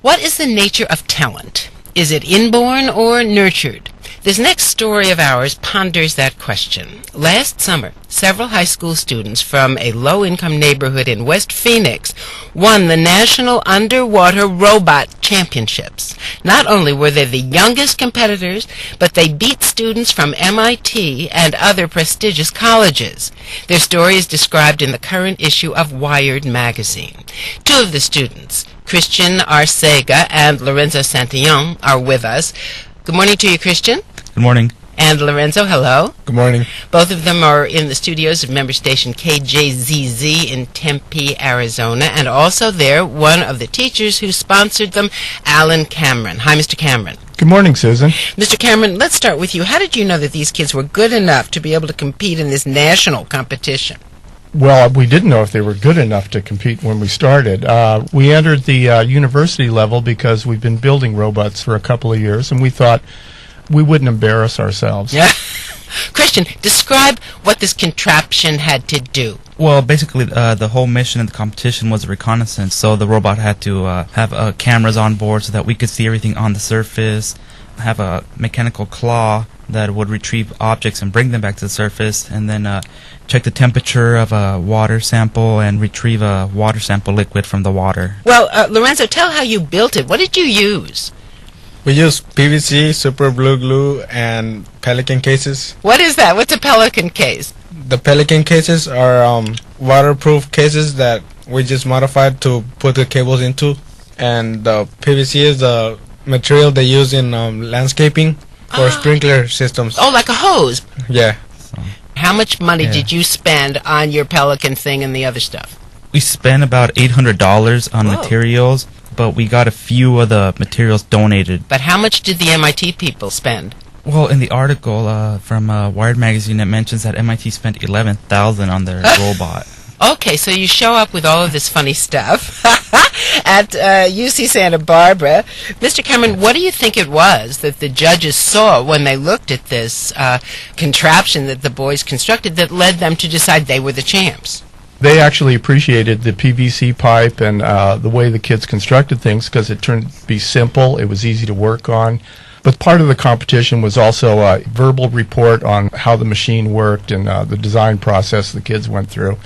What is the nature of talent? Is it inborn or nurtured? This next story of ours ponders that question. Last summer, several high school students from a low-income neighborhood in West Phoenix won the National Underwater Robot Championships. Not only were they the youngest competitors, but they beat students from MIT and other prestigious colleges. Their story is described in the current issue of Wired magazine. Two of the students, Christian Arcega and Lorenzo Santillon, are with us. Good morning to you, Christian. Good morning. And Lorenzo, hello. Good morning. Both of them are in the studios of member station KJZZ in Tempe, Arizona, and also there, one of the teachers who sponsored them, Alan Cameron. Hi, Mr. Cameron. Good morning, Susan. Mr. Cameron, let's start with you. How did you know that these kids were good enough to be able to compete in this national competition? Well, we didn't know if they were good enough to compete when we started. We entered the university level because we've been building robots for a couple of years, and we thought we wouldn't embarrass ourselves. Yeah. Christian, describe what this contraption had to do. Well, basically, the whole mission of the competition was reconnaissance, so the robot had to have cameras on board so that we could see everything on the surface, have a mechanical claw that would retrieve objects and bring them back to the surface, and then check the temperature of a water sample and retrieve a water sample liquid from the water. Well, Lorenzo, tell how you built it. What did you use? We use PVC, super blue glue, and Pelican cases. What is that? What's a Pelican case? The Pelican cases are waterproof cases that we just modified to put the cables into. And the PVC is the material they use in landscaping for sprinkler systems. Oh, like a hose? Yeah. How much money did you spend on your Pelican thing and the other stuff? We spent about $800 on materials, but we got a few of the materials donated. But how much did the MIT people spend? Well, in the article from Wired magazine, it mentions that MIT spent $11,000 on their robot. Okay, so you show up with all of this funny stuff at UC Santa Barbara. Mr. Cameron, what do you think it was that the judges saw when they looked at this contraption that the boys constructed that led them to decide they were the champs? They actually appreciated the PVC pipe and the way the kids constructed things because it turned out to be simple, it was easy to work on. But part of the competition was also a verbal report on how the machine worked and the design process the kids went through,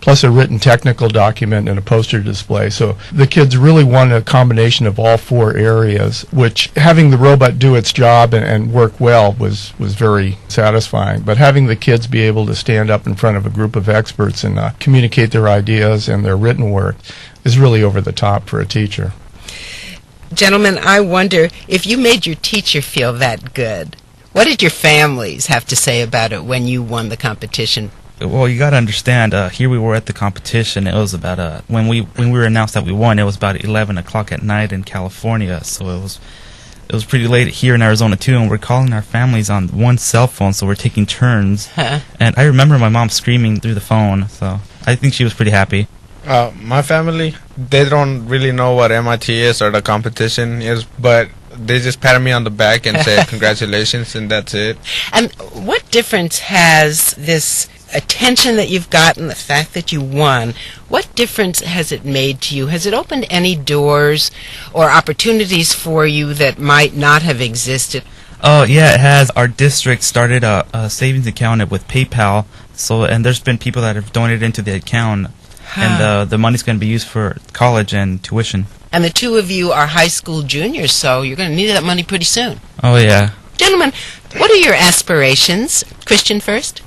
plus a written technical document and a poster display. So the kids really won a combination of all four areas, which having the robot do its job and work well was very satisfying. But having the kids be able to stand up in front of a group of experts and communicate their ideas and their written work is really over the top for a teacher. Gentlemen, I wonder if you made your teacher feel that good. What did your families have to say about it when you won the competition? Well, you got to understand, here we were at the competition. It was about, when we were announced that we won, it was about 11 o'clock at night in California, so it was pretty late here in Arizona, too, and we're calling our families on one cell phone, so we're taking turns. And I remember my mom screaming through the phone, so I think she was pretty happy. My family, they don't really know what MIT is or the competition is, but they just pat me on the back and say congratulations, and that's it. And what difference has this attention that you've gotten, the fact that you won, what difference has it made to you? Has it opened any doors or opportunities for you that might not have existed? Oh, yeah, it has. Our district started a savings account with PayPal, and there's been people that have donated into the account. And the money's going to be used for college and tuition. And the two of you are high school juniors, so you're going to need that money pretty soon. Oh, yeah. Gentlemen, what are your aspirations? Christian first?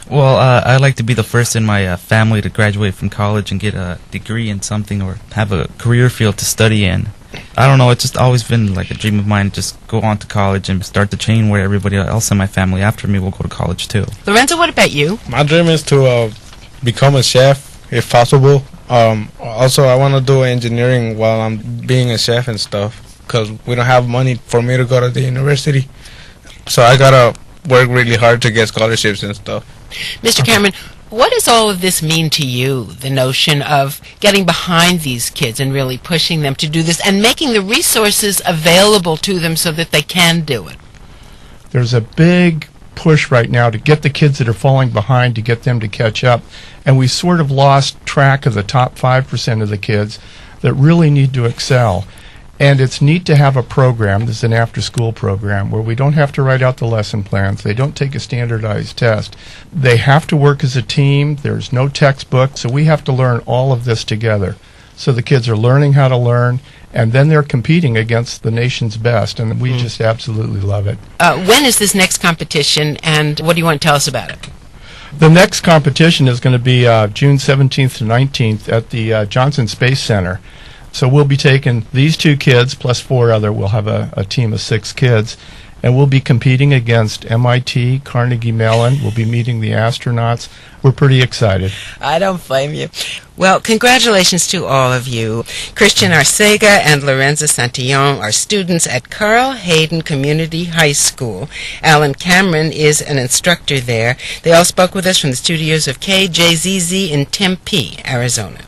Well, I'd like to be the first in my family to graduate from college and get a degree in something or have a career field to study in. I don't know, it's just always been like a dream of mine to just go on to college and start the chain where everybody else in my family after me will go to college, too. Lorenzo, what about you? My dream is to become a chef, if possible. Also, I want to do engineering while I'm being a chef and stuff, because we don't have money for me to go to the university. So I got to work really hard to get scholarships and stuff. Mr. Cameron, what does all of this mean to you, the notion of getting behind these kids and really pushing them to do this and making the resources available to them so that they can do it? There's a big push right now to get the kids that are falling behind, to get them to catch up, and we sort of lost track of the top 5% of the kids that really need to excel. And it's neat to have a program, this is an after-school program, where we don't have to write out the lesson plans. They don't take a standardized test. They have to work as a team. There's no textbook, so we have to learn all of this together. So the kids are learning how to learn, and then they're competing against the nation's best, and we just absolutely love it. When is this next competition, and what do you want to tell us about it? The next competition is going to be June 17th to 19th at the Johnson Space Center. So we'll be taking these 2 kids plus 4 other. We'll have a team of 6 kids, and we'll be competing against MIT, Carnegie Mellon. We'll be meeting the astronauts. We're pretty excited. I don't blame you. Well, congratulations to all of you. Christian Arcega and Lorenza Santillon are students at Carl Hayden Community High School. Alan Cameron is an instructor there. They all spoke with us from the studios of KJZZ in Tempe, Arizona.